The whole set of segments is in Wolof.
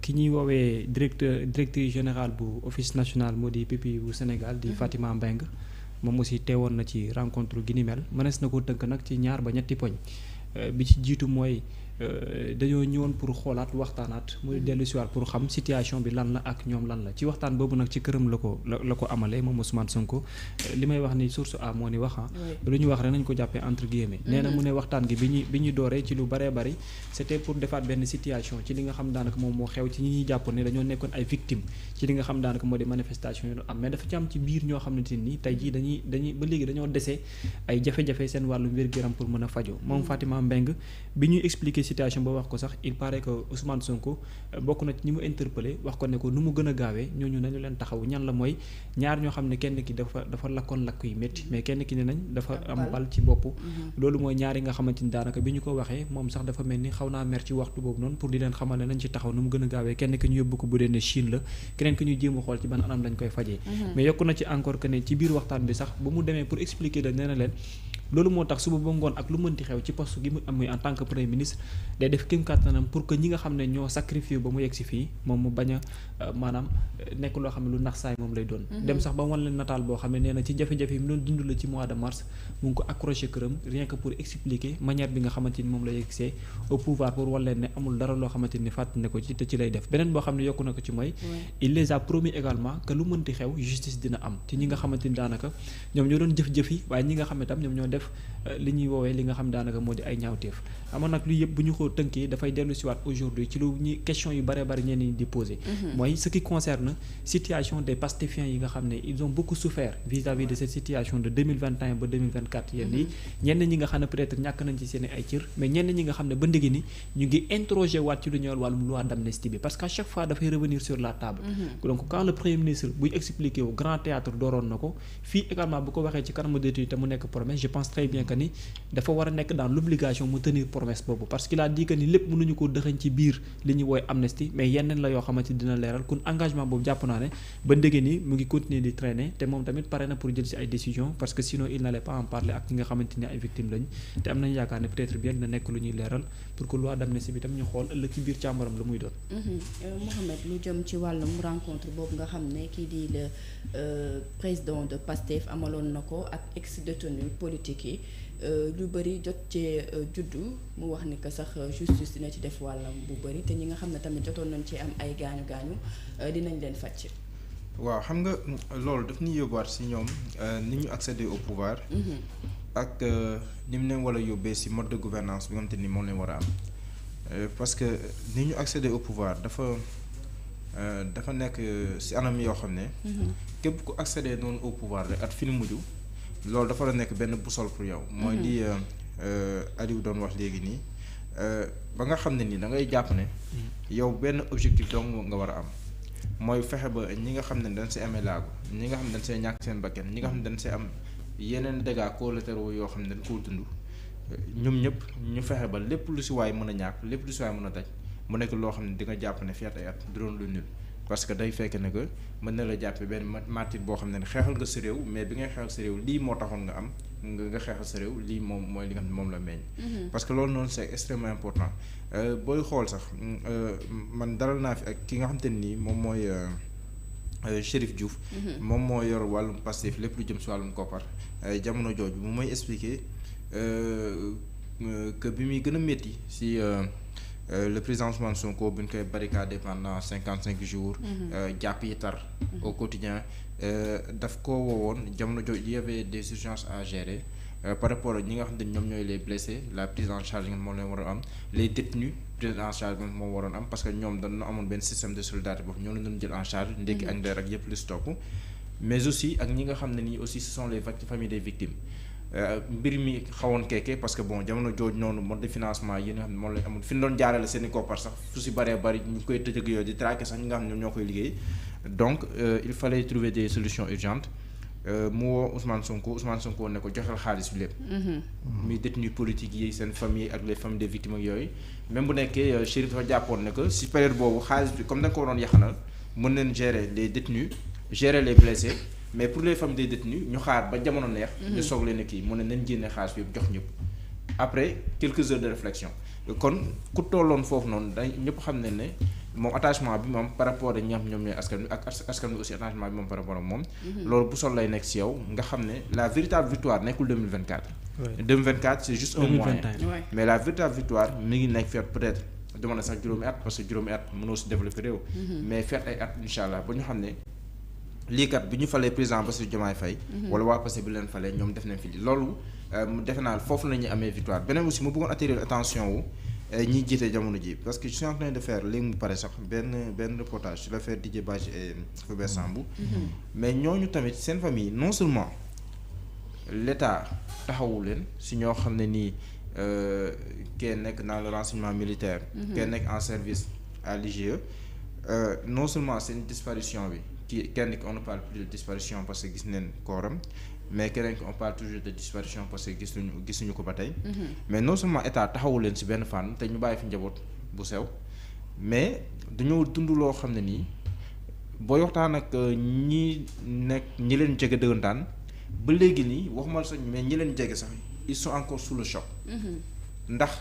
ki ñuy woowee directrice générale bu office national moo di PPI bu Sénégal di Fatima Mbengue moom aussi teewoon na ci rencontre gi ni mel mënees na ko tënk nag ci ñaar ba ñetti poñ bi ci jiitu mooy dañoo ñëwoon pour xoolaat waxtaanaat muy dellu si waat pour xam situation bi lan la ak ñoom lan la ci waxtaan boobu nag ci këram la ko amalee moom Ousmane Sonko li may wax ni source a moo ni wax lu ñu wax rek nañ ko jàppee entre guillemets nee na mu ne waxtaan gi bi ñu dooree ci lu bëree bëri c'était pour defaat benn situation ci li nga xam daanaka moom moo xew ci ñi ñuy jàpp ne dañoo nekkoon ay victimes ci li nga xam daanaka moo di manifestation yi am mais dafa ci am ci biir ñoo xamante ni tey jii dañuy ba léegi dañoo dese ay jafe-jafe seen wàllu wér-gu-yaram pour mën a faju moom Fatima Mbengue bi ñuy expliquer situation ba wax ko sax il paraît que Ousmane Sonko bokk na ci ñi mu interpellé wax ko ne ko nu mu gën a gaawee ñooñu nañu leen taxaw ñan la mooy ñaar ñoo xam ne kenn ki dafa lakkoon lakk yu métti mais kenn ki ne nañ dafa am bal ci bopp loolu mooy ñaar yi nga xamante ni daanaka bi ñu ko waxee moom sax dafa mel ni xaw naa mer ci waxtu boobu noonu pour di leen xamal ne nañ ci taxaw nu mu gën a gaawee kenn ki ñu yóbbu ko bu dee ne Chine la keneen ki ñu jéem a xool ci ban anam lañ koy fajee mais yokku na ci encore que ne ci biir waxtaan bi sax bu mu demee pour expliquer la nee na leen loolu moo tax suba ba ngoon ak lu mënti xew ci poste gi mu am en tant que premier ministre day def kéem kàttanam pour que ñi nga xam ne ñoo sacrifié ba mu yegg si fii moom mu bañ a maanaam nekk loo xam ne lu nax saay moom lay doon dem sax ba wan leen nataal boo xam ne nee na ci jafe-jafe yi mu doon dund la ci mois de mars mu ngi ko accroché këram rien que pour expliquer manière bi nga xamante ni moom la yeggsee au pouvoir pour wan leen ne amul dara loo xamante ni fàtt ne ko ci te ci lay def beneen boo xam ne yokku na ko ci mooy il les a promis également que lu mënti xew justice dina am ci ñi nga xamante ni daanaka ñoom ñoo doon jëf-jëf yi waaye ñi nga xam ne tam ñoom ñoo def li ñuy woowee li nga xam daanaka moo di ay ñaawteef amoon nag lu yëpp bu ñu ko tënkee dafay dellu si waat aujourd'hui ci lu ñuy question yu bare bari ñenn ñi di poser mooy ce qui concerne situation des pastéfiens yi nga xam ne ils ont beaucoup souffert vis-à-vis de cette situation de 2021 ba 2024 yéen yi ñenn ñi nga xam ne peut-être ñàkk nañ ci seen ay cër mais ñenn ñi nga xam ne ba ndégi ni ñu ngi interroger waat ci lu ñëwal wàllum loi d'amnistie bi parce qu'à chaque fois dafay revenir sur la table donc quand le premier ministre buy expliquer au grand théâtre dooroon na ko fii également bu ko waxee ci kanamu détenu te mu nekk promesse je pense très bien que ni dafa war a nekk dans l'obligation mu tenir promesse boobu parce qu'il a dit que ni lépp mënuñu ko dëxañ ci biir li ñuy wooy amnistie mais yeneen la yoo xamante dina leeral kon engagement boobu jàpp naa ne ba ndege ni mu ngi continuer di traîner te moom tamit pare na pour jël ci ay décisions parce que sinon il n'allait pas en parler ak ñi nga xamante ni ay victimes lañ te am nañu yaakaar ne peut-être bien dina nekk lu ñuy leeral pour que loi d'amnistie bi tam ñu xool ëllëg ci biir càmbaram la muy doon. Mohamed lu jëm ci wàllum rencontre boobu nga xam ne kii di le président de PASTEF amaloon na ko ak ex-détenu politique yi lu bëri jot cee juddu mu wax ni que sax justice dina ci def wàllam bu bëri te ñi nga xam ne tamit jotoon nañ ci am ay gaañu dinañ leen fàcc. waaw xam nga loolu daf ñuy yóbbuwaat si ñoom ni ñu accéder au pouvoir. ak ni mu leen war a yóbbee si mode de gouvernance bi nga xamante ni moom leen war a am parce que ni ñu accéder au pouvoir dafa nekk si anam yoo xam ne. képp ku accéder noonu au pouvoir rek at fi nu mujj. loolu dafa la nekk benn boussole pour yow. mooy li Aliou doon wax léegi nii ba nga xam ne nii da ngay jàpp ne. yow benn objectif dong nga war a am. mooy fexe ba ñi nga xam ne dañ see amee laago ñi nga xam ne dañ see ñàkk seen bakkan ñi nga xam ne dañ see am yeneen dégâts collatéraux yoo xam ne dañ koo dund ñoom ñëpp ñu fexe ba lépp lu si waay mën a ñàkk lépp lu si waay mën a daj mu nekk loo xam ne di nga jàpp ne feet ay at du doon lu nul parce que day fekk ne que mën na la jàppe benn martyr boo xam ne xeexal nga sa réew mais bi ngay xeexal sa réew lii moo taxoon nga am nga xeexal sa réew lii moom mooy li nga xam ne moom la meññ. parce que loolu noonu c'est extrêmement important booy xool sax man dalal naa fi ak ki nga xam te nii moom mooy Chérif Diouf. moom moo yor wàllum Pastef lépp lu jëm si wàllum koppar jamono jooju mu may expliquer que bi muy gën a métti si. Le président Ousmane Sonko bu ñu koy barricadé pendant 55 jours. jàpp yi tar. au quotidien daf ko woowoon jamono jooju il y avait des urgences à gérer par rapport ak ñi nga xam ne ñoom ñooy les blessés la prise en charge nga moom leen waroon am les détenus prise en charge moom waroon am parce que ñoom dañu amoon benn système de solidarité boobu ñoo leen doon jël en charge. ndekki ak ndeer ak yëpp li si topp mais aussi ak ñi nga xam ne nii aussi ce sont les familles des victimes. mbir mi xawoon keeke parce que bon jamono jooju noonu mode de financement yi nga xam ne moom lañ amul fi ñu doon jaarale seen i koppar sax fu si bëree bëri ñu koy tëj ak yooyu di traquer sax ñi nga xam ne ñoo koy liggéey donc il fallait trouver des solutions urgentes mu woo Ousmane Sonko ne ko joxel xaalis bi lépp. muy détenu politique yi seen famille ak les familles des victimes ak yooyu même bu nekkee Chérif dafa jàppoon ne que si période boobu xaalis bi comme da nga ko waroon yaxanal mën nañ gérer les détenus gérer les blessés. mais pour les familles des détenus ñu xaar ba jamono neex. ñu soog leen kii mu ne nañ génne xaalis bi jox ñëpp. après quelques heures de réflexion kon ku tolloon foofu noonu dañ ñëpp xam ne moom attachement bi moom par rapport ak ñi nga xam ñoom ñooy askan wi ak askan wi aussi attachement bi moom par rapport ak moom. loolu bu sol lay nekk ci yow nga xam ne la véritable victoire nekkul 2024. 2024 c'est juste un moyen. mais la véritable victoire mi ngi nekk faire peut-être dama ne sax juróomi at parce que juróomi at mënoo si développer réew. mais faire ay at incha allah ba ñu xam ne lii kat bi ñu falee président Bassirou Diomaye Faye. wala waa Pastef bi leen falee ñoom def nañ fi loolu defe naa foofu la ñuy amee victoire beneen aussi mu bëggoon attirer attention wu. ñiy jiite jamono ji parce que je suis en train de faire léegi mu pare sax benn reportage sur l'affaire Didier Badji et Fulbert Sambou mais ñooñu tamit seen famille non seulement l'État taxawu leen si ñoo xam ne nii kenn nekk dans le renseignement militaire kenn nekk en service à l'IGE non seulement seen disparition bi kenn on ne parle plus de disparition parce que gis neen kooram mais keneen on parle toujours de disparition parce que gisuñu ko ba tey. mais non seulement état taxawul leen ci benn fànn te ñu bàyyi fi njaboot bu sew mais dañoo dund loo xam ne nii booy waxtaan ak ñi leen jege dëggantaan ba léegi nii waxuma sax mais ñi leen jege sax ils sont encore sous le choc. ndax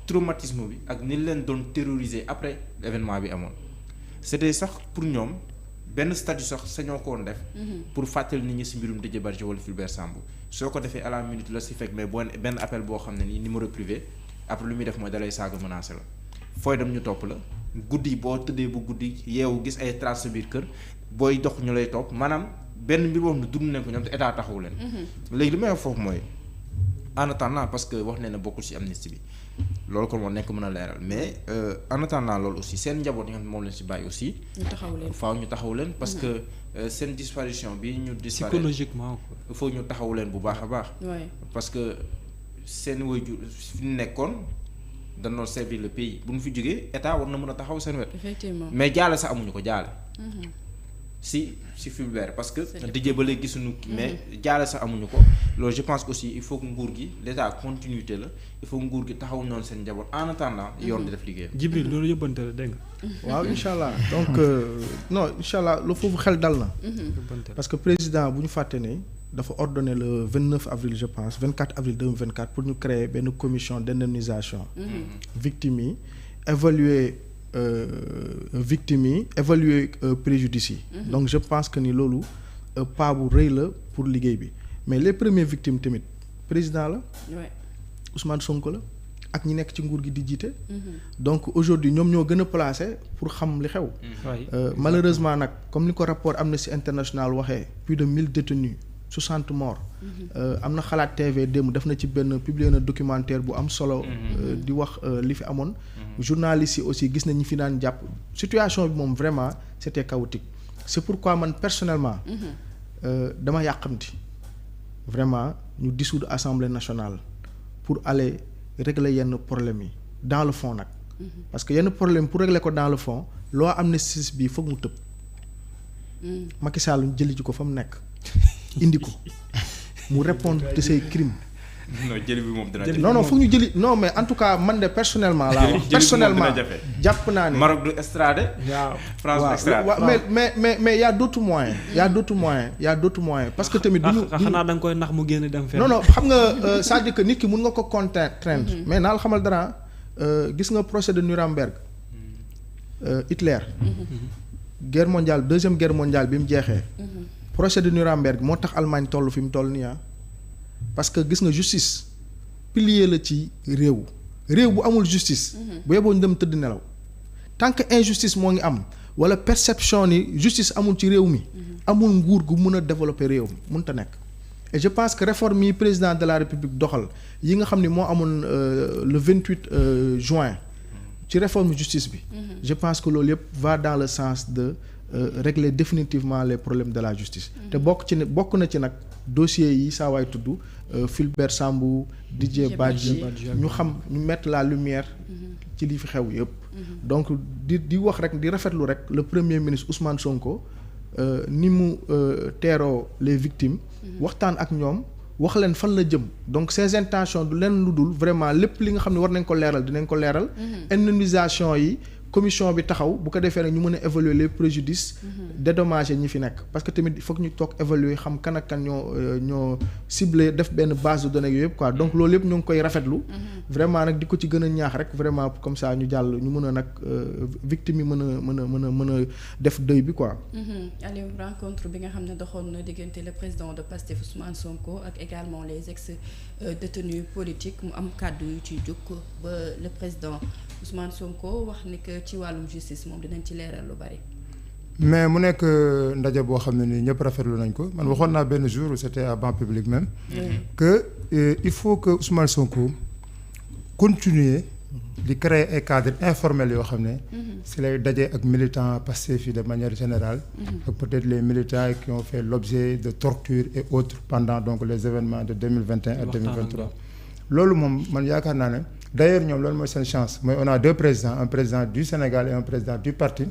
traumatisme bi ak ni leen doon terroriser après l'événement bi amoon c'était sax pour ñoom. benn statut sax sañoo ko woon def. pour fàttali nit ñi ci mbirum Didier Badji wala Fulbert Sambou soo ko defee à la minute la ci fekk mais benn appel boo xam ne nii numéro privé après lu muy def mooy dalay saaga menacé la fooy dem ñu topp la guddi boo tëddee bu guddi yeewu gis ay traces sa biir kër booy dox ñu lay topp maanaam benn mbir boo xam ne dund nañ ko ñoom te état taxawu leen. léegi li may wax foofu mooy en attendant parce que wax nañ ne bokkul ci amnistie bi. loolu kon moo nekk mën a leeral mais en attendant loolu aussi seen njaboot yi nga xam ne moom lañ ci bàyyi aussi. faaw ñu taxaw leen parce que seen disparition bi ñu. disparaître psychologiquement quoi. il faut ñu taxaw leen bu baax a baax. parce que seen waajur fi ñu nekkoon dañ doon servir le pays bu ñu fi jógee état war na mën a taxaw seen wet. effectivement mais jaale sax amuñu ko jaale. si Fulbert parce que Didier ba léegi gisuñu mais jaale sax amuñu ko loolu je pense aussi il faut que nguur gi l'état continuité la il faut nguur gi taxaw noonu seen njaboot en attendant yoon di def liggéeyam. Djibril loolu yëbbante la dégg nga. waaw incha allah donc non incha allah lu foofu xel dal na. parce que président bu ñu fàtte ne dafa ordonné le 29 avril je pense 24 avril 2024 pour ñu créer benn commission d'indemnisation. victimes yi évaluer. victimes yi évaluer préjudice yi. donc je pense que ni loolu pas bu rëy la pour liggéey bi mais les premières victimes tamit président la. Ousmane Sonko la ak ñi nekk ci nguur gi di jiite. donc aujourd'hui ñoom ñoo gën a placé pour xam li xew. malheureusement nag comme ni ko rapport Amnesty International waxee plus de 1000 détenus 60 morts. am na xalaat TV démb def na ci benn publier na documentaire bu am solo. di wax li fi amoon. journalistes yi aussi gis nañ ñi fi daan jàpp situation bi moom vraiment c'était chaotique c'est pourquoi man personnellement. dama yàqamti vraiment ñu dissoudre Assemblée nationale pour aller régler yenn problèmes yi dans le fond nag. parce que yenn problème pour régler ko dans le fond loi amnistie bi foog mu tëb. Macky Sall jëli ji ko fa mu nekk indi ko mu répondre de ses crimes. non jëli bi moom dina jafe non foog ñu jëli non mais en tout cas man de personnellement laa wax personnellement jàpp naa ne Maroc du extradé. waaw France du extradé. waaw mais y a d'autres moyens. y a d'autres moyens parce que tamit. duñu xanaa da nga koy nax mu génn dem fenn. non xam nga c'est-à-dire que nit ki mun nga ko contraindre. mais naa la xamal dara gis nga procès de Nuremberg. Hitler. guerre mondiale deuxième guerre mondiale bi mu jeexee. procès de Nuremberg moo tax Allemagne toll fi mu toll nii parce que gis nga justice pilier la ci réew bu amul justice. bu yeboo ñu dem tëdd nelaw tant que injustice moo ngi am wala perception ni justice amul ci réew mi. amul nguur gu mun a développer réew mi mënut a nekk. et je pense que réforme yi président de la république doxal yi nga xam ni moo amoon le 28 juin ci réforme justice bi. je pense que loolu yëpp va dans le sens de régler définitivement les problèmes de la justice. te bokk na ci nag. dossiers yi saa waay tudd Fulbert Sambou Didier Badji ñu xam ñu mettre la lumière ci li fi xew yëpp. donc di wax rek di rafetlu rek le premier ministre Ousmane Sonko ni mu teeroo les victimes. waxtaan ak ñoom wax leen fan la jëm donc ses intentions du leen lu dul vraiment lépp li nga xam ne war nañ ko leeral dinañ ko leeral. indemnisation yi commission bi taxaw bu ko defee nag ñu mën a évaluer les préjudices dédommager ñi fi nekk parce que tamit il faut que ñu toog évaluer xam kan ak kan ñoo ciblé def benn base de données yooyu yëpp quoi donc loolu yëpp ñu ngi koy rafetlu vraiment nag di ko ci gën a ñaax rek vraiment comme ça ñu jàll ñu mën a nag victime yi mën a def deuil bi quoi Aliou, rencontre bi nga xam ne doxoon na diggante le président de Pastef Ousmane Sonko ak également les ex détenus politiques mu am kàddu yu ciy jóg ba le président Ousmane Sonko wax ni que ci wàllum justice moom dinañ ci leeral lu bari. mais mu nekk ndaje boo xam ne nii ñëpp rafetlu nañ ko man waxoon naa benn jour c'était à banc public même que il faut que Ousmane Sonko continuer di créer ay cadres informels yoo xam ne si lay daje ak militants Pastef yi de manière générale ak peut-être les militants qui ont fait l'objet de torture et autres pendant donc les événements de 2021 et 2023 loolu moom man yaakaar naa ne d'ailleurs ñoom loolu mooy seen chance mooy on a deux présidents un président du Sénégal et un président du parti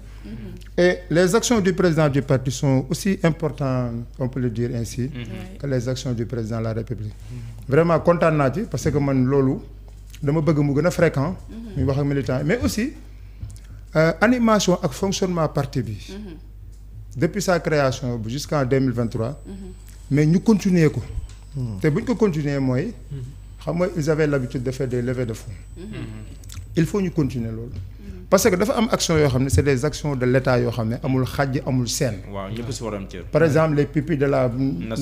et les actions du président du parti sont aussi importantes on peut le dire ainsi que les actions du président de la République vraiment kontaan naa ci parce que man loolu dama bëgg mu gën a fréquent muy wax ak militants mais aussi animation ak fonctionnement parti bi depuis sa création jusqu'en 2023 mais ñu continuer ko te bu ñu ko continuer mooy xam nga ils avaient l'habitude de faire des levées de fonds il faut ñu continuer loolu parce que dafa am action yoo xam ne c'est des actions de l'État yoo xam ne amul xàjj amul seen waaw ñëpp si war a am cër. par exemple les pupilles de la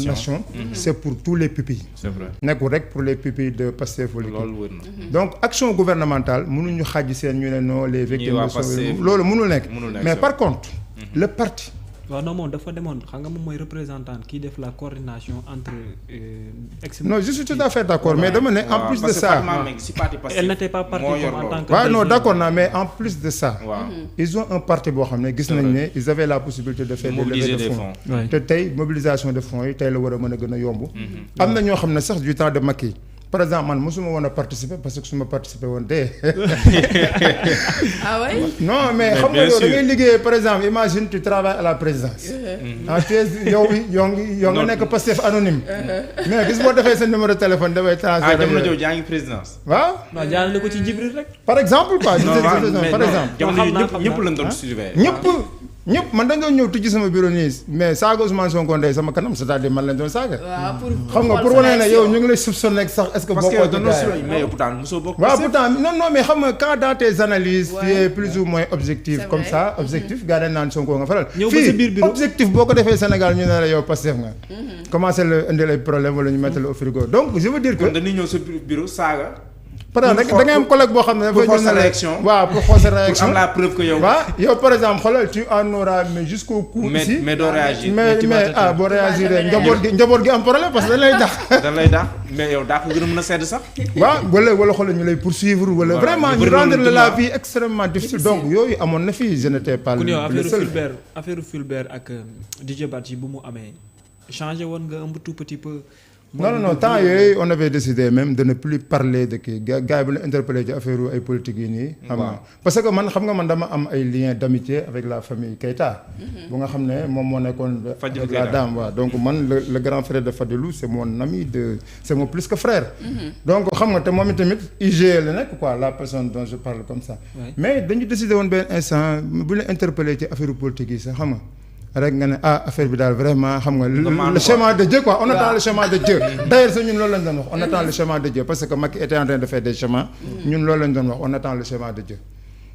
nation c'est pour tous les pupilles c'est vrai nekkul rek pour les pupilles de Pastef wala loolu wër na. donc action gouvernementale mënuñu xàjj seen ñu ne non les victimes loolu mënul nekk mais par contre le parti waaw non moom dafa demoon xam nga moom mooy représentant kii def la coordination entre non je suis tout à fait d'accord mais dama ne en plus de ça elle n'était pas partie comme en tant que waaw non d'accord naa mais en plus de ça waaw ils ont un parti boo xam ne gis nañ ne ils avaient la possibilité de faire des levées de fonds te tey mobilisation de fonds yi tey la war a mën a gën a yomb am na ñoo xam ne sax du temps de Macky par exemple man mosuma woon a participer parce que su ma participer woon dee. ah ouais? non mais xam nga yow da ngay liggéey par exemple imagine tu travailles à la présidence. ah tu es yow nga nekk Pastef anonyme. mais gis boo defee sa numéro de téléphone dafay transférer. ah jamono jooju jaa ngi présidence. waaw. non jaarale ko ci Jibril rek. par exemple quoi. par exemple. jamono ñëpp lañ doon surveiller. ñëpp man dañoo ñëw tijji sama bureau nii mais saaga Ousmane Sonko ndey sama kanam c'est-à-dire man lañ doon saaga. xam nga pour wane ne yow ñu ngi lay soupçonner sax est-ce que bokkoo ci gars yi mais pourtant mosoo bokk. waaw pourtant non mais xam nga quand dans tes analyses tu es plus ou moins objectif comme ça objectif gars dañ naan Sonko nga faral. ñëw ba sa biir bureau objectif boo ko defee Sénégal ñu ne la yow Pastef nga. commencé la indil ay problème wala ñu mettre la au frigo donc je veux dire que. kon dañuy ñëw sa bureau saaga. par exemple da ngay am collègue boo xam ne pour xool sa réaction waaw pour xool sa réaction pour am la preuve que yow. waaw yow par exemple xoolal tu en auras mais jusqu'au cou ici mais doo réagir. mais boo réagir njaboot gi am problème parce que dañ lay dax. dañ lay dax mais yow daa ko gën a mën a sedd sax. waaw wala xoolal ñu lay poursuivre wala vraiment ñu rendre la vie extrêmement difficile donc yooyu amoon na fii je n'étais pas le seul. affaire Fulbert ak DJ Badji bu mu amee changé woon nga un tout petit peu. non temps yooyu on avait décidé même de ne plus parler de kii gars yi bu ñu interpellé ci affaire ay politique yi nii. xam nga parce que man xam nga man dama am ay liens d'amitié avec la famille Keita. bu nga xam ne moom moo nekkoon. avec la dame waaw donc man le grand frère de Fadilou c'est mon ami c'est mon plus que frère. donc xam nga te moom itamit IGE la nekk quoi la personne dont je parle comme ça. mais dañu décidé woon benn instant bu ñu interpellé ci affaire politique yi sax xam nga. rek nga ne affaire bi daal vraiment xam nga le chemin de Dieu quoi on attend le chemin de Dieu d'ailleurs sax ñun loolu lañ doon wax on attend le chemin de Dieu parce que Macky était en train de faire des chemins ñun loolu lañ doon wax on attend le chemin de Dieu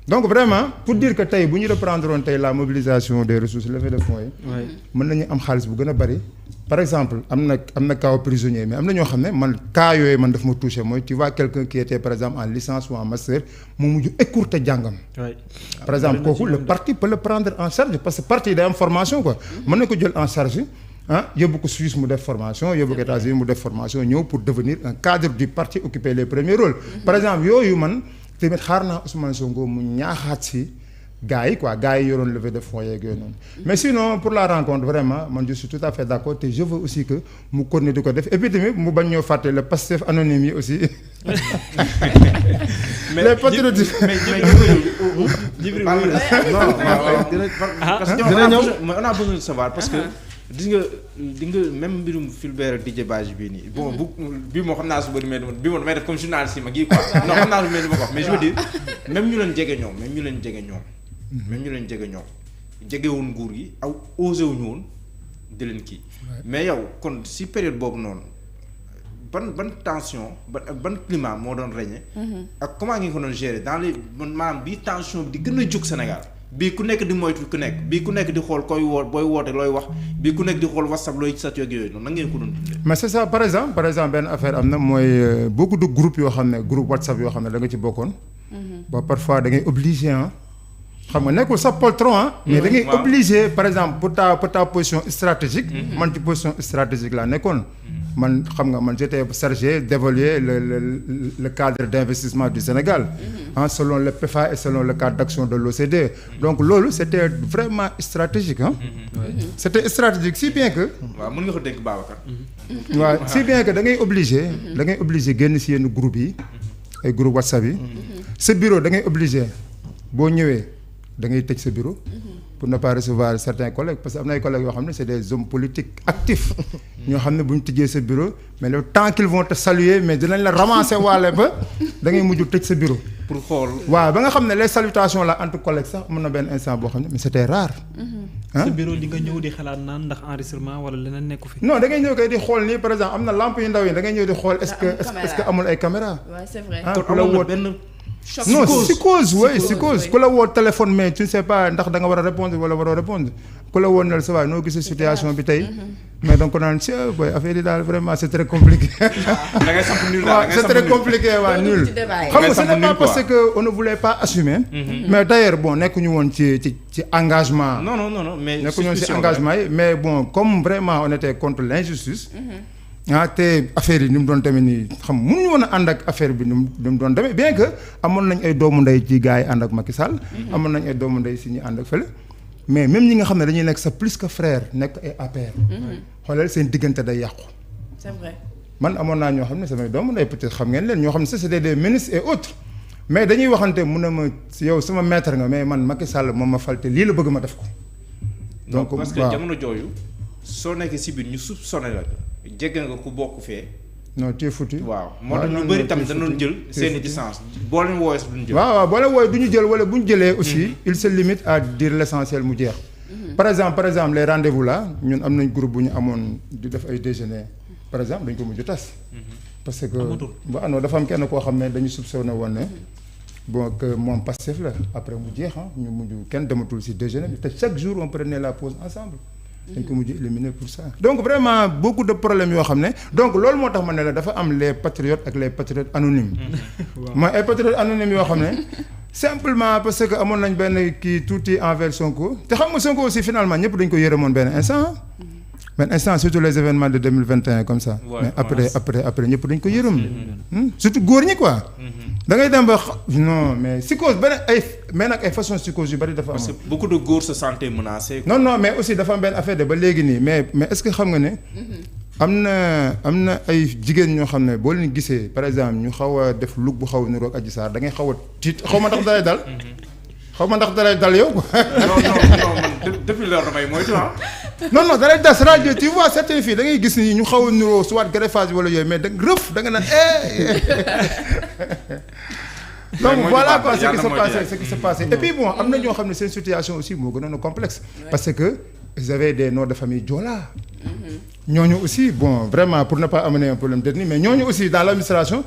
donc vraiment pour dire que tey bu ñu reprendre woon tey la mobilisation des ressources levée de fonds yi mën nañu am xaalis bu gën a bari par exemple am na cas prisonnier mais am na ñoo xam ne man cas yooyu man daf ma touché mooy tu vois quelqu'un qui était par exemple en licence ou en master mu mujj écourter jàngam par exemple kooku le parti peut le prendre en charge parce que parti day am formation quoi mën na ko jël en charge yóbbu ko Suisse mu def formation yóbbu ko États-Unis mu def formation ñëw pour devenir un cadre du parti occuper les premiers rôles par exemple yooyu man tamit xaar naa Ousmane Sonko mu ñaaxaat si gars yi quoi gars yi yoroon levée de fonds yeeg yooyu noonu mais sinon pour la rencontre vraiment man je suis tout à fait d'accord te je veux aussi que mu continuer di ko def et puis tamit mu bañ ñoo fàtte le Pastef anonyme yi aussi les patriotes mais Djibril parce que on a besoin de savoir parce que di nga même mbirum Fulbert ak Didier Badji bii nii bon bii moo xam naa su bëri mais bii moom damay def comme journaliste yi ma gii quoi non xam naa lu mel ni ma ko wax mais je veux dire même ñu leen jege ñoom jegewul nguur gi aw osé wuñu woon di leen kii mais yow kon si période boobu noonu ban tension ban climat moo doon régner ak comment ngi ko doon gérer dans les maanaam bii tension bi di gën a jóg Sénégal bii ku nekk di moytu ku nekk bii ku nekk di xool koy woo booy woote looy wax bii ku nekk di xool WhatsApp looy sat yoog yooyu noonu na ngeen ko doon dundee. mais c'est ça par exemple benn affaire am na mooy beaucoup de groupes yoo xam ne groupe WhatsApp yoo xam ne da nga ci bokkoon. ba parfois da ngay obligé xam nga nekkul sa poltron mais da ngay obligé par exemple pour ta position stratégique. man ci position stratégique laa nekkoon. man xam nga man j'étais chargé d'évaluer le cadre d'investissement du Sénégal selon le PFA et selon le cadre d'action de l'OCDE donc loolu c'était vraiment stratégique c'était stratégique si bien que waaw mën nga ko dénk Babacar waaw si bien que da ngay obligé génn si yenn groupe yi ay groupe WhatsApp yi sa bureau da ngay obligé boo ñëwee da ngay tëj sa bureau pour ne pas recevoir certains collègues parce que am na ay collègues yoo xam ne c'est des hommes politiques actifs ñoo xam ne bu ñu tëjee sa bureau mais le temps qu'ils vont te saluer mais dinañ la ramasser waale ba da ngay mujj tëj sa bureau. pour xool waaw ba nga xam ne les salutations là entre collègues sax mën na benn instant boo xam ne mais c'était rare. sa bureau di nga ñëw di xalaat naan ndax enregistrement wala leneen nekku fi. non da ngay ñëw kay di xool nii par exemple am na lampe yu ndaw yi da ngay ñëw di xool est-ce que amul ay caméra. waaw c'est vrai. non psychose oui psychose ku la woo téléphone mais tu ne sais pas ndax da nga war a répondre wala waroo répondre ku la woo ne la sa waay noo gisee situation bi tey mais donc naan si boy affaire yi daal vraiment c'est très compliqué. c'est très compliqué waa nul. xam nga ce n'est pas parce que on ne voulait pas assumer. mais d'ailleurs bon nekkuñu woon ci engagement. non mais nekkuñu woon ci engagement yi mais bon comme vraiment on était contre l'injustice. te affaire yi ni mu doon demee nii xam mënuñu woon a ànd ak affaire bi ni mu doon demee bien que amoon nañ ay doomu ndey ci gars yi ànd ak Macky Sall. amoon nañ ay doomu ndey si ñu ànd ak fële. mais même ñi nga xam ne dañuy nekk sa plus que frère nekk ay APR. xoolal seen diggante day yàqu. c'est vrai. man amoon naa ñoo xam ne samay doomu ndey peut-être xam ngeen leen ñoo xam ne c'était des ministres et autres mais dañuy waxante mun na ma yow sama maître nga mais man Macky Sall moom ma falte lii la bëgg ma def ko. donc parce que jamono jooju soo nekkee si biir ñu soupçonné la. jégg nga ku bokk fee. non tu es foutu. waaw moo tax ñu bëri tamit dañu doon jël seen i distance boo leen woowee sax duñu jël. waaw boo leen woowee du ñu jël wala bu ñu jëlee aussi. il se limite à dire l'essentiel mu jeex. par exemple les rendez-vous là ñun am nañ groupe bu ñu amoon di def ay déjeuner par exemple dañ ko mujj tas. parce que ba non dafa am kenn koo xam ne dañu soupçonné woon ne bon que moom Pastef la après mu jeex ñu mujj kenn dematul ci déjeuner bi te chaque jour on prenait la pause ensemble. dañ ko mujj éliminer pour ça donc vraiment beaucoup de problèmes yoo xam ne donc loolu moo tax ma ne la dafa am les patriotes ak les patriotes anonymes mooy ay patriotes anonymes yoo xam ne simplement parce que amoon nañ benn kii tuuti envers Sonko te xam nga Sonko aussi finalement ñëpp dañ ko yërëmoon benn instant surtout les événements de 2021 comme ça mais après ñëpp dañ ko yërëm surtout góor ñi quoi da ngay dem ba non mais psychose benn mais nag ay façon psychose yu bari dafa am. parce que beaucoup de góor se sentaient menacés. non mais aussi dafa am benn affaire de ba léegi nii mais est-ce que xam nga ne. am na ay jigéen ñoo xam ne boo leen gisee par exemple ñu xaw a def look bu xaw a niroog Adji Sarr da ngay xaw a tiit xaw ma ndax dalay dal. xaw ma ndax dalay dal yow. non man depuis lors damay moytu non dalay dal c'est-à-dire tu vois certaines filles da ngay gis ni ñu xaw a niroo soit greffage wala yooyu mais da rëf da nga naan donc voilà quoi ce qui s'est passé et puis bon am na ñoo xam ne seen situation aussi moo gënoon a complexe parce que ils avaient des noms de famille Joola ñooñu aussi bon vraiment pour ne pas amener un problème d'ethnie mais ñooñu aussi dans l'administration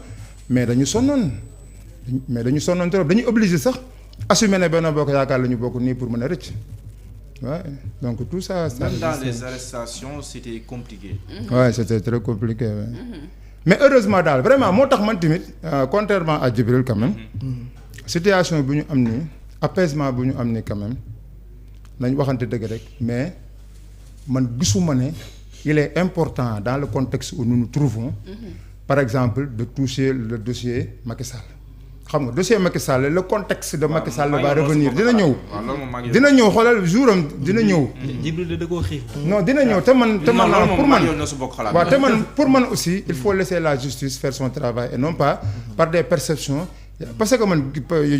mais dañu sonnoon trop dañuy obligé sax assumer ne Benno Bokk Yaakaar la ñu bokk nii pour mën a rëcc ouais donc tout ça même dans les arrestations c'était compliqué. Ouais c'était très compliqué ouais. Mais heureusement daal vraiment moo tax man tamit contrairement à Djibril quand même situation bu ñu am nii apaisement bu ñu am nii quand même nañ waxante dëgg rek mais man gisuma ne il est important dans le contexte où nous nous trouvons par exemple de toucher le dossier Macky Sall xam nga dossier Macky Sall le contexte de Macky Sall va revenir dina ñëw xoolal jour am dina ñëw. Djibril da koo xiif. non dina ñëw te man pour man aussi il faut laisser la justice faire son travail et non pas par des perceptions parce que man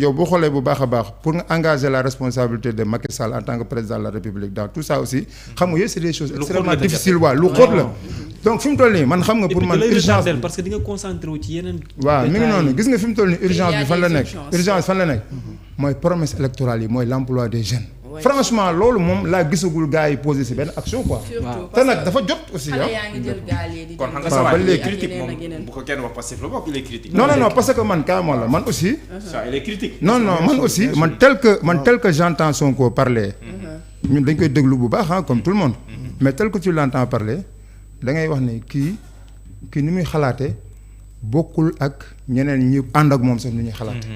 yow boo xoolee bu baax a baax pour nga engager la responsabilité de Macky Sall en tant que président de la République dans tout ça aussi xam nga yooyu c'est des choses extrêmement difficiles waaw lu xóot la donc fi mu toll nii man xam nga pour man urgence parce que di nga concentré wu ci yeneen waaw mi ngi noonu gis nga fi mu toll nii urgence bi fan la nekk urgence fan la nekk mooy promesse électorale yi mooy l'emploi des jeunes franchement loolu moom laa gisagul gars yi posé si benn action quoi. te nag dafa jot aussi xale yaa ngi jël gaal yi di kon xam nga sa waay il est critique moom bu ko kenn wax Pastef la bokk il est critique. non parce que man carrément la man aussi. ça il est critique. non man aussi man tel que j'entends Sonko parler. ñun dañ koy déglu bu baax comme tout le monde. mais tel que tu l'entends parler da ngay wax ne kii ni muy xalaate bokkul ak ñeneen ñi ànd ak moom sax ni ñuy xalaate.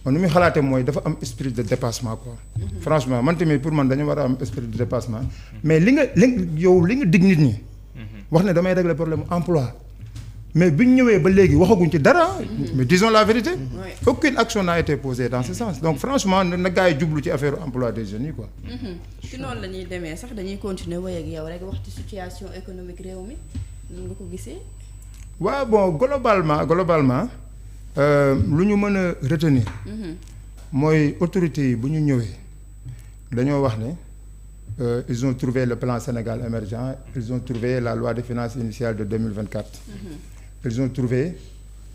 man ni muy xalaatee mooy dafa am esprit de dépassement quoi. franchement man tamit pour man dañu war a am esprit de dépassement mais li nga dig nit ñi. wax ne damay régler problème emploi mais bi ñu ñëwee ba léegi waxaguñ ci dara. mais disons la vérité. aucune action n'a été posée dans ce sens donc franchement na gars yi jublu ci affaire emploi des jeunes yi quoi. ci noonu la ñuy demee sax dañuy continuer woy ak yow rek wax ci situation économique réew mi nan nga ko gisee. waaw bon globalement. lu ñu mën a retenir mooy autorités yi bu ñu ñëwee dañoo wax ne ils ont trouvé le plan Sénégal émergent ils ont trouvé la loi de finances initiale de 2024 ils ont trouvé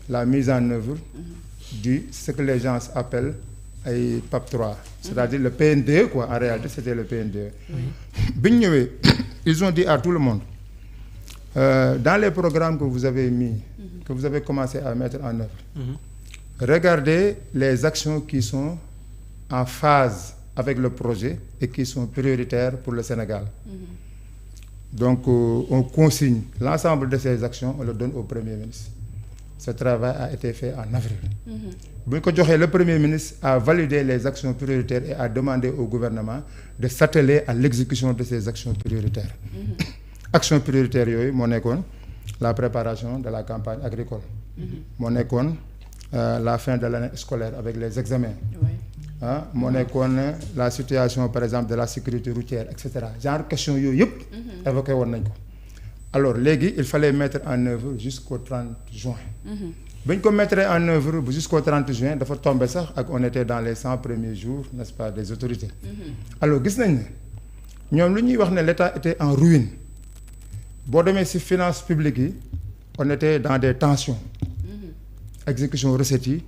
la mise en œuvre du ce que les gens appellent ay PAP 3 c'est-à-dire le PNDE quoi en réalité c'était le PNDE bi ñu ñëwee ils ont dit à tout le monde dans les programmes que vous avez mis que vous avez commencé à mettre en œuvre regardez les actions qui sont en phase avec le projet et qui sont prioritaires pour le Sénégal donc on consigne l'ensemble de ces actions on le donne au Premier ministre ce travail a été fait en avril bu ñu ko joxee le Premier ministre a validé les actions prioritaires et a demandé au gouvernement de s'atteler à l'exécution de ces actions prioritaires action prioritaire yooyu moo nekkoon la préparation de la campagne agricole moo nekkoon la fin de l'année scolaire avec les examens moo nekkoon la situation par exemple de la sécurité routière et cetera genre question yooyu yëpp évoqué woon nañ ko alors léegi il fallait mettre en œuvre jusqu'au 30 juin ba ñu ko mettre en œuvre bu jusqu'au 30 juin dafa tombé sax ak on était dans les 100 premiers jours n'est-ce pas des autorités alors gis nañ ne ñoom lu ñuy wax ne l'État était en ruine boo demee ci finances publiques yi on était dans des tensions exécution recettes yi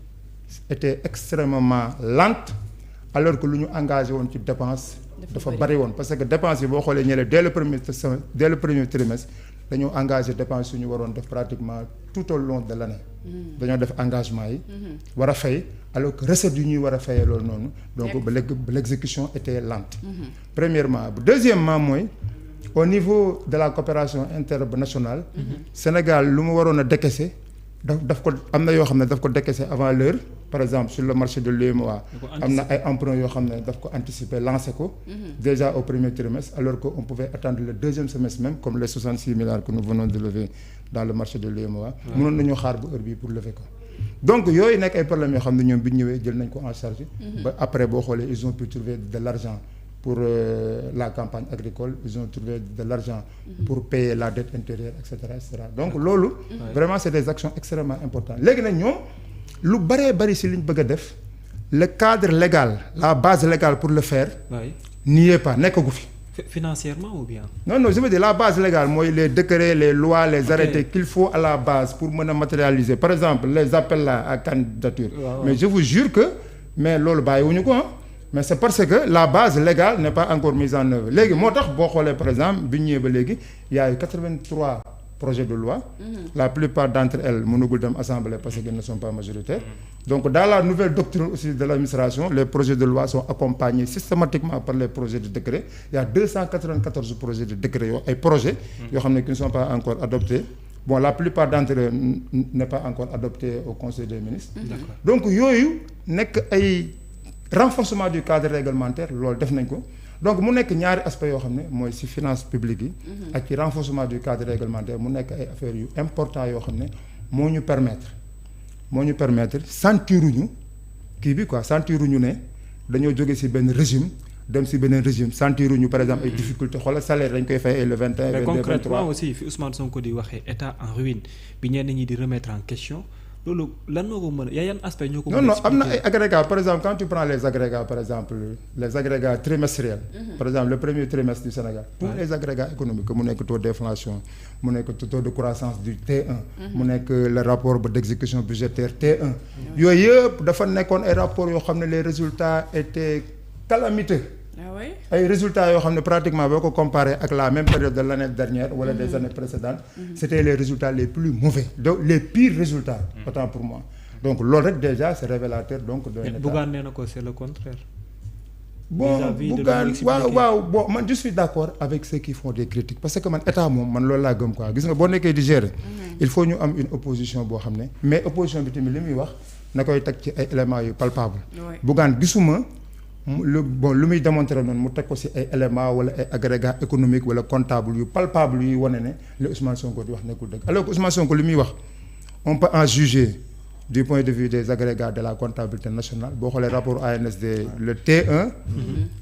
était extrêmement lente alors que lu ñu engagé woon ci dépense dafa bari woon parce que dépense yi boo xoolee ñële dès le premier trimestre dañoo engagé dépense yu ñu waroon def pratiquement tout au long de l'année dañoo def engagement yi war a fay alors que recettes yu ñuy war a fayee loolu noonu donc ba l'exécution était lente premièrement deuxièmement mooy au niveau de la coopération internationale Sénégal lu mu waroon a décaisser daf ko am na yoo xam ne daf ko décaisser avant l'heure par exemple sur le marché de l'UEMOA am na ay emprunts yoo xam ne daf ko anticiper lancer ko déjà au premier trimestre alors que on pouvait attendre le deuxième semestre même comme les 66 milliards que nous venons de lever dans le marché de l'UEMOA mënoon nañoo xaar bu heure bii pour lever ko donc yooyu nekk ay problèmes yoo xam ne ñoom bi ñu ñëwee jël nañ ko en charge ba après boo xoolee ils ont pu trouver de l'argent pour la campagne agricole ils ont trouvé de l'argent pour payer la dette intérieure et cetera donc loolu vraiment c'est des actions extrêmement importantes léegi nag ñoom lu bari si li ñu bëgg a def le cadre légal la base légale pour le faire n'y est pas nekkagu fi financièrement ou bien non je veux dire la base légale mooy les décrets les lois les arrêtés qu'il faut à la base pour mën a matérialiser par exemple les appels là à candidature mais je vous jure que mais loolu bàyyiwuñu ko mais c'est parce que la base légale n'est pas encore mise en œuvre léegi moo tax boo xoolee par exemple bi ñëwee ba léegi y a eu 83 projets de loi la plupart d'entre elles mënugul dem assemblée parce qu'ils ne sont pas majoritaires donc dans la nouvelle doctrine aussi de l'administration les projets de loi sont accompagnés systématiquement par les projets de décret il y a 294 projets de décret yoo ay projets yoo xam ne qui ne sont pas encore adoptés bon la plupart d'entre eux n'est pas encore adopté au Conseil des ministres donc yooyu nekk ay renforcement du cadre réglementaire loolu def nañ ko donc mu nekk ñaari aspects yoo xam ne mooy ci finances publiques yi ak ci renforcement du cadre réglementaire mu nekk ay affaires yu important yoo xam ne moo ñu permettre sentiruñu kii bi quoi sentiruñu ne dañoo jóge ci benn régime dem ci beneen régime sentiruñu par exemple ay difficultés xoolal salaire dañ koy fay ay le 21 22 23 concrètement aussi fi Ousmane Sonko di waxee état en ruine bi ñenn ñi di remettre en question loolu lan moo ko mën a yan aspect ñoo ko mën a non am na expliquer? ay agrégats par exemple quand tu prends les agrégats par exemple les agrégats trimestriels par exemple le premier trimestre du Sénégal tous les agrégats économiques mu nekk taux d'inflation mu nekk taux de croissance du T1 mu nekk le rapport d'exécution budgétaire T1 yooyu yëpp dafa nekkoon ay rapports yoo xam ne les résultats étaient calamiteux. Ah ouais? ay résultats yoo xam ne pratiquement boo ko comparé ak la même période de l'année dernière wala des années précédentes c'était les résultats les plus mauvais donc les pires résultats autant pour moi donc loolu rek déjà c'est révélateur donc d'un état. Bougane nee na ko c'est le contraire. bon vis-à-vis de Bougane l'expliquer. waaw bon man je suis d'accord avec ceux qui font des critiques parce que man état moom man loolu laa gëm quoi gis nga boo nekkee di gérer il faut ñu am une opposition boo xam ne mais opposition bi tamit li muy wax na koy teg ci ay éléments yu palpables. Ouais. Bougane gisuma lu muy démontrer noonu mu teg ko ci ay éléments wala ay agrégats économiques wala comptables yu palpables yuy wane ne li Ousmane Sonko di wax nekkul dëgg alors que Ousmane Sonko li muy wax on peut en juger du point de vue des agrégats de la comptabilité nationale boo xoolee rapport ANSD le T1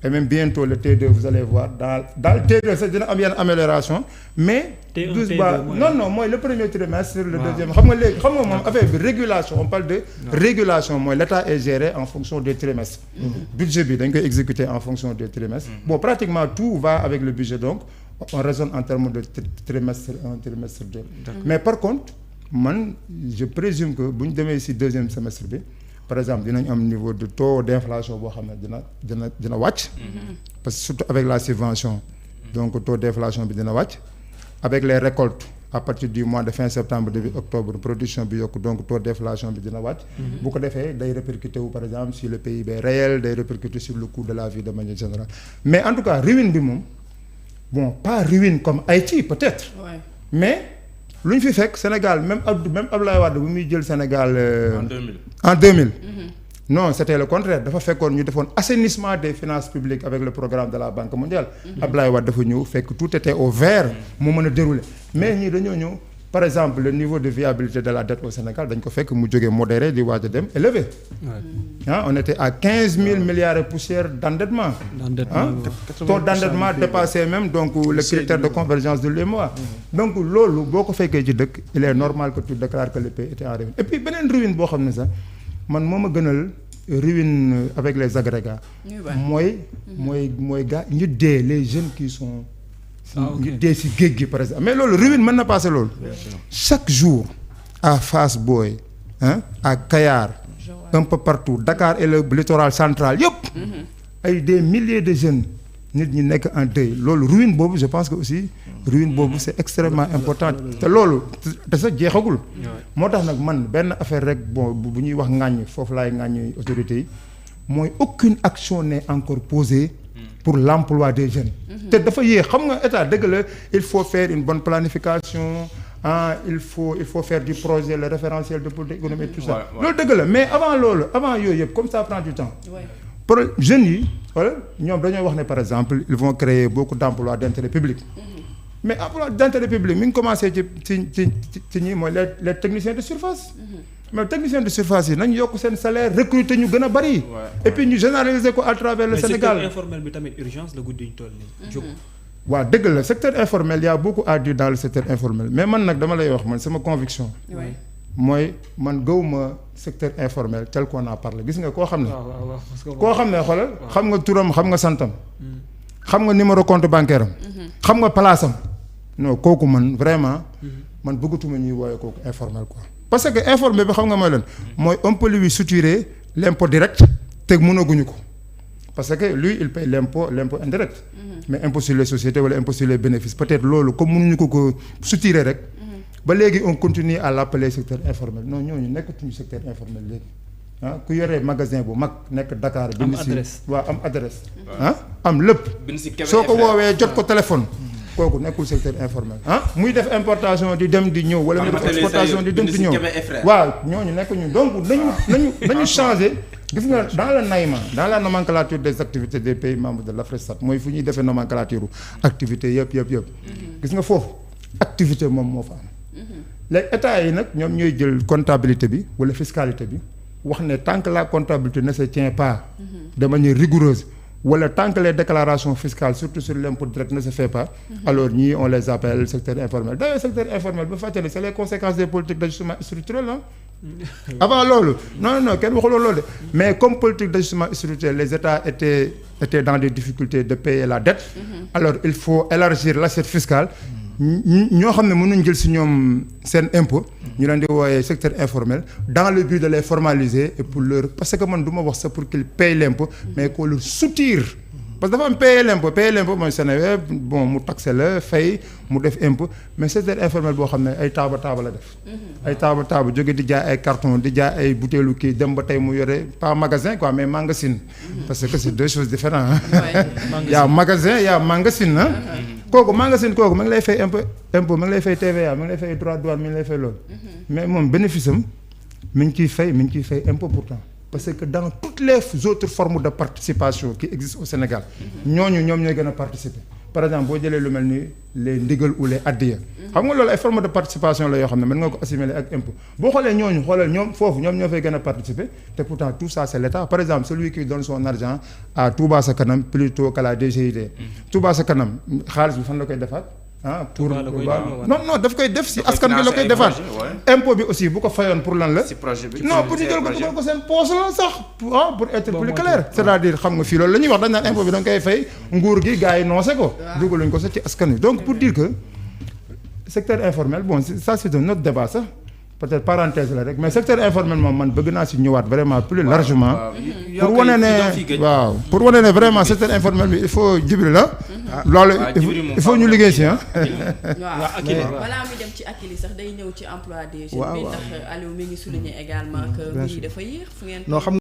et même bientôt le T2 vous allez voir dans le T2 sax dina am yenn amélioration mais T1, douze T2 ba mooy non mooy le premier trimestre le Waaw. deuxième xam nga léegi xam nga moom affaire bi régulation on parle de régulation mooy l'état est géré en fonction des trimestres budget bi dañ koy exécuter en fonction des trimestres bon pratiquement tout va avec le budget donc on raisonne en termes de trimestre 1 trimestre 2 mais par contre man je présume que bu ñu demee ci deuxième semestre bi par exemple dinañ am niveau de taux d'inflation boo xam ne dina wàcc parce que surtout avec la subvention donc taux d'inflation bi dina wàcc avec les récoltes à partir du mois de fin septembre début octobre production bi yokk donc taux d'inflation bi dina wàcc bu ko defee day répercuter wu par exemple sur le PIB réel day répercuter sur le coût de la vie de manière générale mais en tout cas ruine bi moom bon pas ruine comme Haïti peut-être Ouais. mais lu ñu fi fekk Sénégal même Abdoulaye Wade bu muy jël Sénégal en 2000. en 2000 non c'était le contraire dafa fekkoon ñu defoon assainissement des finances publiques avec le programme de la Banque mondiale Abdoulaye Wade dafa ñëw fekk tout était au vert mu mën a dérouler mais ñii dañoo ñëw par exemple le niveau de viabilité de la dette au Sénégal dañ ko fekk mu jógee modéré di waaj a dem élevé on était à 15 000 milliards et poussière d'endettement taux d'endettement dépassé même donc le critère de convergence de l'UEMOA donc loolu boo ko fekkee ci dëkk il est normal que tu déclares que le pays était en ruine et puis beneen ruine boo xam ne sax man moo ma gënal ruine avec les agrégats mooy gars ñu dee les jeunes qui sont ñu dee ci géej gi par exemple mais loolu ruine mën na passer loolu chaque jour à Fass Boye à Kayar un peu partout Dakar et le littoral central yëpp ay des milliers de jeunes nit ñi nekk en deuil loolu ruine boobu je pense que aussi ruine boobu c'est extrêmement important te loolu te sax jeexagul moo tax nag man benn affaire rek bon bu ñuy wax ŋàññ foofu laay ŋàññ autorités yi mooy aucune action n'est encore posée pour l'emploi des jeunes te dafa yéex xam nga état dëgg la il faut faire une bonne planification il faut faire du projet le référentiel de politique économique tout ça loolu dëgg la mais avant yooyu yëpp comme ça prend du temps pour jeunes yi wala ñoom dañoo wax ne par exemple ils vont créer beaucoup d'emplois d'intérêt public mais emploi d'intérêt public mi ngi commencé ci ñi mooy les techniciens de surface mais techniciens de surface yi nañ yokk seen salaire recruter ñu gën a bari et puis ñu généraliser ko à travers le Sénégal secteur informel bi tamit urgence la guddi ñu toll nii jóg waaw dëgg la secteur informel y a beaucoup à dire dans le secteur informel mais man nag dama lay wax man sama conviction mooy man gëwuma secteur informel tel qu'on a parlé gis nga koo xam ne xoolal xam nga turam xam nga santam xam nga numéro compte bancaire am xam nga place am non kooku man vraiment man bëggatuma ñuy wooye kooku informel quoi parce que informel bi xam nga mooy lan mooy on peut lui soutirer l'impôt direct te mënaguñu ko parce que lui il paye l'impôt indirect mais impôt sur les sociétés wala impôt sur les bénéfices peut-être loolu comme mënuñu ko soutirer rek ba léegi on continue à l'appeler secteur informel non ñooñu nekkatuñu secteur informel léegi ku yoree magasin bu mag nekk Dakar bind si waaw am adresse am lépp soo ko woowee jot ko téléphone kooku nekkul secteur informel muy def importation di dem di ñëw wala muy def exportation di dem di ñëw waaw ñooñu nekkuñu donc nañu changer gis nga dans le naïma dans la nomenclature des activités des pays membres de l'AFRESAT mooy fu ñuy defee nomenclature activité yëpp gis nga foofu activité moom moo fa am les états yi nag ñoom ñooy jël comptabilité bi wala fiscalité bi wax ne tant que la comptabilité ne se tient pas de manière rigoureuse wala tant que les déclarations fiscales surtout sur l'impôt direct ne se fait pas alors ñii on les appelle secteur informel d'ailleurs secteur informel ba fàttali c'est les conséquences des politiques d'ajustement structurel avant loolu non kenn waxuloo loolu de mais comme politique d'ajustement structurel les États étaient dans des difficultés de payer la dette. Alors il faut élargir l'assiette fiscale. ñoo xam ne mënuñ jël si ñoom seen impôt ñu leen di wooyee secteur informel dans le but de les formaliser et pour leur parce que man du ma wax ça pour qu'ils payent l'impôt mais qu'on leur soutire parce que dafa am payer l'impôt mooy Seneweb bon mu taxé la fay mu def impôt mais secteur informel boo xam ne ay taaba la def ay taaba jóge di jaay ay carton di jaay ay butéelu kii dem ba tey mu yore pas magasin quoi mais magasin parce que c'est deux choses différentes y'a magasin y'a magasin ah kooku magasin kooku ma ngi lay fay impôt ma ngi lay fay TVA ma ngi lay fay droit de douane mi ngi lay fay loolu mais moom bénéfice am mi ngi ciy fay impôt pourtant parce que dans toutes les autres formes de participation qui existent au Sénégal ñoom ñooy gën a participer par exemple boo jëlee lu mel ni les ndigal ou les addiya xam nga loolu ay formes de participation la yoo xam ne mën nga ko assimiler ak impôt boo xoolee ñoom foofu ñoom ñoo fay gën a participer te pourtant tout ça c'est l'État par exemple celui qui donne son argent à Touba Ca Kanam plutôt qu'à la DGID Touba Ca Kanam xaalis bi fan la koy defaat pour non daf koy def si askan bi la koy defaat impôt bi aussi bu ko fayoon pour lan la non pour ñu jël ko dugal ko seen poche la sax pour être plus clair c'est-à-dire xam nga fii loolu la ñuy wax dañ naan impôt bi da nga koy fay nguur gi gars yi noncé ko dugaluñ ko sax ci askan wi donc pour dire que secteur informel bon ça c'est un autre débat sax peut-être parenthèse la rek mais secteur informel moom man bëgg naa si ñëwaat vraiment plus largement pour wane ne vraiment secteur informel bi il faut Djibril la loolu il faut ñu liggéey si waaw balaa muy dem ci Akilee sax day ñëw ci emploi des jeunes bi ndax Aliou mi ngi souligner également que mbir yi dafa yéex fu ngeen